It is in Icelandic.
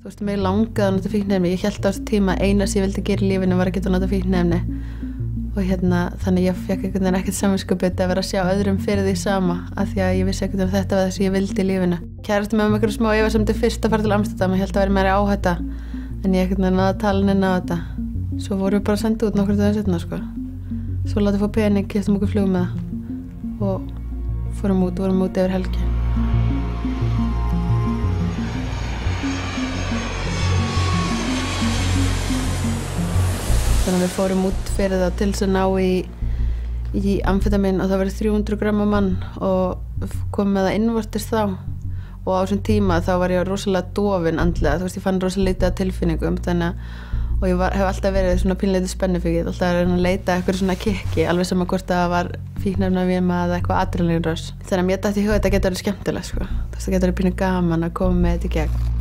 Þú veist, mig langaði að nota fíkniefni. Ég hélt á þessu tíma að eina sem ég vildi gera í lífinu var að geta nota fíkniefni. Og þannig ég fékk einhvern veginn ekkert samviskubit að vera að sjá öðrum fyrir því sama af því að ég vissi einhvern veginn að þetta var það sem ég vildi í lífinu. Kærasti með einhverjum smá efasemdir fyrst að fara til Amsterdam. Ég held að vera meiri áhætta en ég einhvern veginn að tala inn á þetta. Svo vorum við bara að senda út nokkrum dögum seinna, sko. Svo látið fá pening, keyptum okkur flug með það og vorum út yfir helgi. Þannig að við fórum út fyrir það til þess að ná í amfetamin og það verið 300 grömm á mann og komum með það innvortis þá. Og á þessum tíma þá var ég rosalega dofin andlega, þú veist, ég fann rosalega lítið af tilfinningum, og ég hef alltaf verið svona pínleitið spennufíkill, alltaf að reyna að leita eitthvað svona kikki, alveg sama hvort það var fíkniefnavíma eða eitthvað adrenalínröss. Þannig að mér datt í huga að þetta getur verið skemmtilegt, sko. Það getur verið pínu gaman að koma með þetta í gegn.